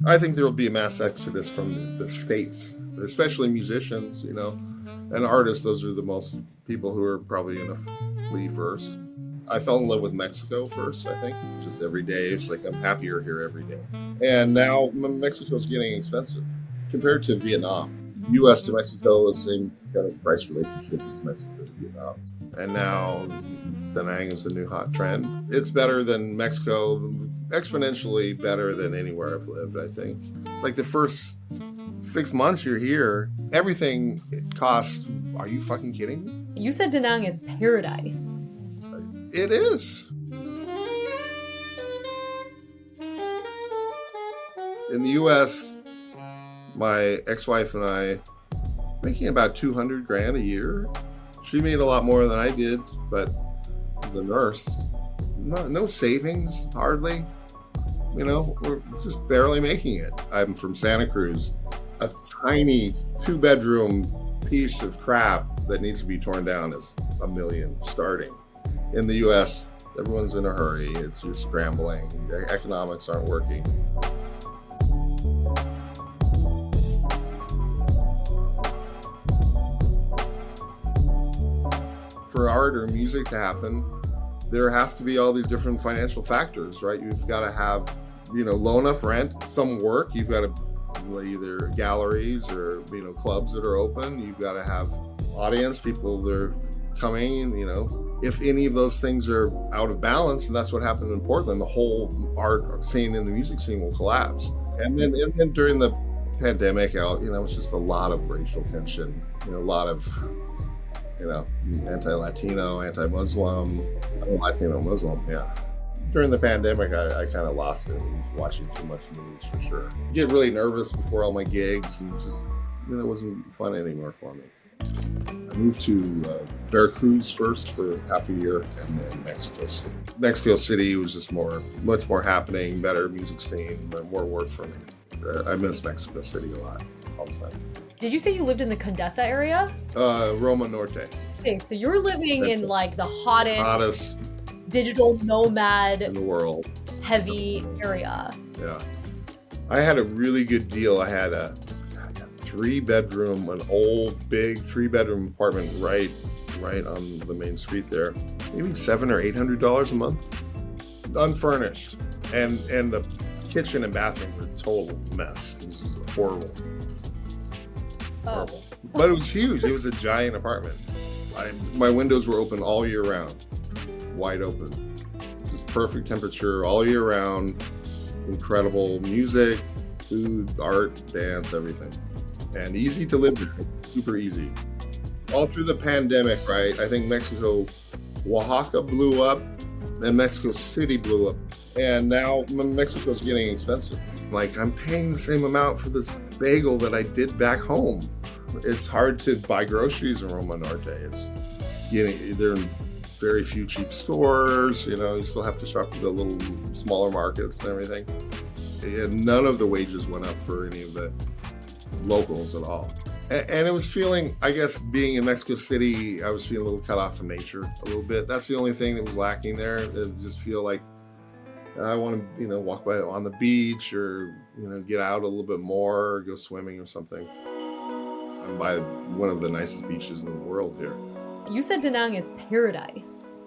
I think there will be a mass exodus from the States, especially musicians, and artists. Those are the most people who are probably going to flee first. I fell in love with Mexico first, I think. Just every day, it's like I'm happier here every day. And now Mexico's getting expensive compared to Vietnam. U.S. to Mexico is the same kind of price relationship as Mexico to Vietnam. And now Da Nang is the new hot trend. It's better than Mexico, exponentially better than anywhere I've lived, I think. It's like the first 6 months you're here, everything costs. Are you fucking kidding me? You said Da Nang is paradise. It is. In the U.S., my ex-wife and I making about $200,000 a year. She made a lot more than I did, but the nurse, no savings, hardly. We're just barely making it. I'm from Santa Cruz, a tiny 2-bedroom piece of crap that needs to be torn down is $1 million starting. In the U.S., everyone's in a hurry. You're scrambling. The economics aren't working. For art or music to happen, there has to be all these different financial factors, right? You've got to have, low enough rent, some work. You've got to either galleries or, clubs that are open. You've got to have audience, people that are coming, If any of those things are out of balance, and that's what happened in Portland, the whole art scene and the music scene will collapse. And then during the pandemic, it's just a lot of racial tension, a lot of anti-Latino, anti-Muslim, Latino-Muslim, yeah. During the pandemic, I kind of lost it. I was watching too much movies for sure. I get really nervous before all my gigs, and just, it wasn't fun anymore for me. I moved to Veracruz first for half a year, and then Mexico City. Mexico City was just much more happening, better music scene, more work for me. I miss Mexico City a lot, all the time. Did you say you lived in the Condesa area? Roma Norte. Okay, so you're living in like the hottest digital nomad in the world, heavy area. Yeah. I had a really good deal. I had a 3-bedroom, an old big 3-bedroom apartment right on the main street there. Maybe $700 or $800 a month, unfurnished, and the kitchen and bathroom were a total mess. It was just horrible. Horrible. But it was huge. It was a giant apartment. My windows were open all year round, wide open. Just perfect temperature all year round. Incredible music, food, art, dance, everything. And easy to live there. It's super easy. All through the pandemic, right? I think Oaxaca blew up, and Mexico City blew up. And now Mexico's getting expensive. Like, I'm paying the same amount for this bagel that I did back home. It's hard to buy groceries in Roma Norte. There are very few cheap stores. You still have to shop at the little smaller markets and everything. And none of the wages went up for any of the locals at all. And it was feeling, I guess, being in Mexico City, I was feeling a little cut off from nature a little bit. That's the only thing that was lacking there. It just feel like I want to, walk by on the beach or, get out a little bit more, go swimming or something. I'm by one of the nicest beaches in the world here. You said Da Nang is paradise.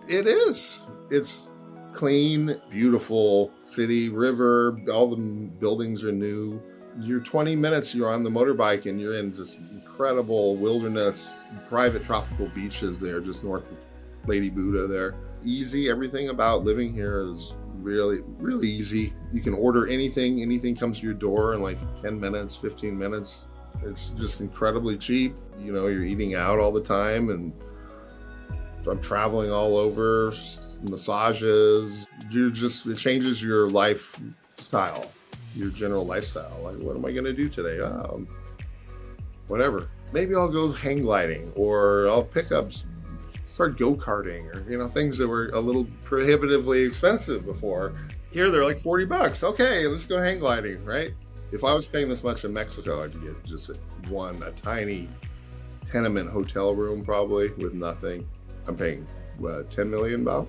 It is. It's clean, beautiful city, river. All the buildings are new. You're 20 minutes, you're on the motorbike and you're in this incredible wilderness, private tropical beaches there, just north of Lady Buddha there. Easy. Everything about living here is really, really easy. You can order anything. Anything comes to your door in like 10 minutes, 15 minutes. It's just incredibly cheap. You're eating out all the time, and I'm traveling all over, massages. It changes your lifestyle, your general lifestyle. Like, what am I going to do today? Whatever. Maybe I'll go hang gliding, or I'll start go-karting, or, things that were a little prohibitively expensive before. Here, they're like $40. Okay, let's go hang gliding, right? If I was paying this much in Mexico, I'd get just a tiny tenement hotel room probably with nothing. I'm paying $10 million about.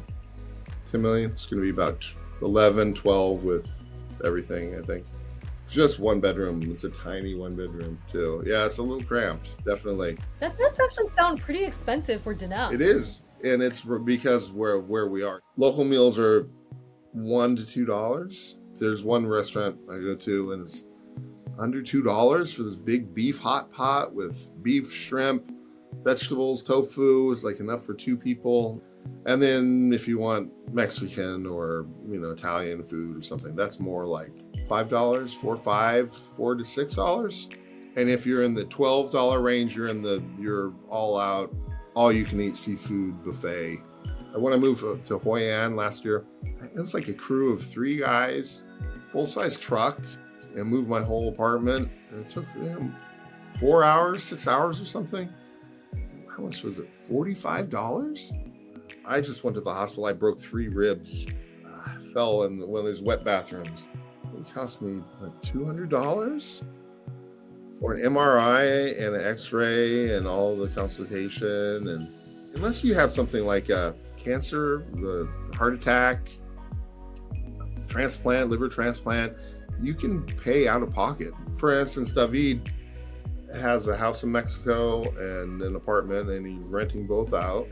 $10 million. It's going to be about 11, 12 with everything, I think. Just one bedroom. It's a tiny one bedroom too. Yeah, it's a little cramped, definitely. That does actually sound pretty expensive for Da Nang. It is, and it's because of where we are. Local meals are $1 to $2. There's one restaurant I go to, and it's under $2 for this big beef hot pot with beef, shrimp, vegetables, tofu. Is like enough for 2 people. And then if you want Mexican or Italian food or something, that's more like $5, $4 to $6. And if you're in the $12 range, you're all out, all you can eat seafood buffet. When I moved to Hoi An last year, it was like a crew of 3 guys, full-size truck, and moved my whole apartment. And it took 4 hours, 6 hours or something. How much was it? $45? I just went to the hospital. I broke 3 ribs. I fell in one of those wet bathrooms. It cost me like $200 for an MRI and an X-ray and all the consultation. And unless you have something like a cancer, the heart attack, transplant, liver transplant, you can pay out of pocket. For instance, David has a house in Mexico and an apartment, and he's renting both out,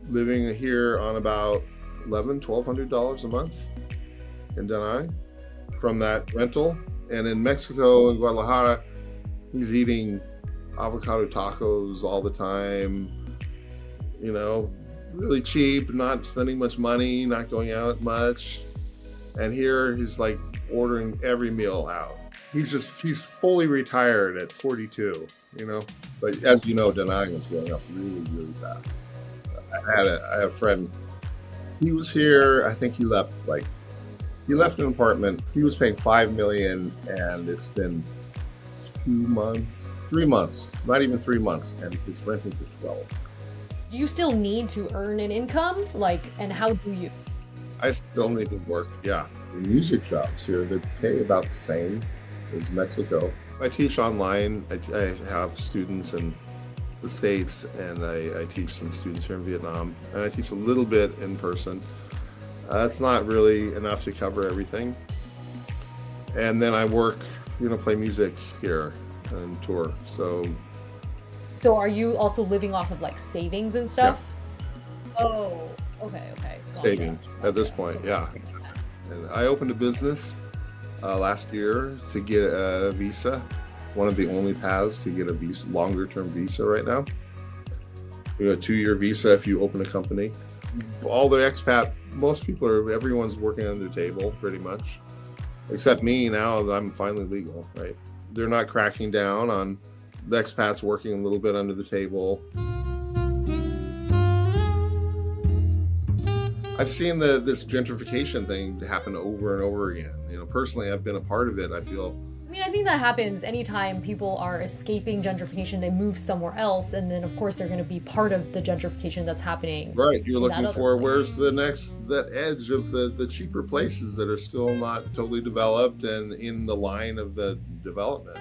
living here on about $1,200 a month in Da Nang from that rental. And in Mexico, in Guadalajara, he's eating avocado tacos all the time, really cheap, not spending much money, not going out much. And here he's like ordering every meal out. He's fully retired at 42, But as you know, Da Nang is going up really, really fast. I had a friend, he was here, I think he left an apartment. He was paying $5 million, and it's been 3 months, not even 3 months, and he's renting for 12. Do you still need to earn an income? And how do you? I still need to work, yeah. The music jobs here, they pay about the same as Mexico. I teach online. I have students in the States, and I teach some students here in Vietnam, and I teach a little bit in person. That's not really enough to cover everything. And then I work, play music here and tour. So are you also living off of savings and stuff? Yeah. Oh, okay. Gotcha. Savings at this point, yeah. And I opened a business last year to get a visa. One of the only paths to get a visa, longer-term visa right now. You have a 2-year visa if you open a company. All the expat, everyone's working under the table pretty much, except me. Now I'm finally legal, right? They're not cracking down on the expats working a little bit under the table. I've seen this gentrification thing happen over and over again. Personally, I've been a part of it. I think that happens anytime people are escaping gentrification. They move somewhere else, and then of course they're going to be part of the gentrification that's happening. Right, you're looking for where's that edge of the cheaper places that are still not totally developed and in the line of the development.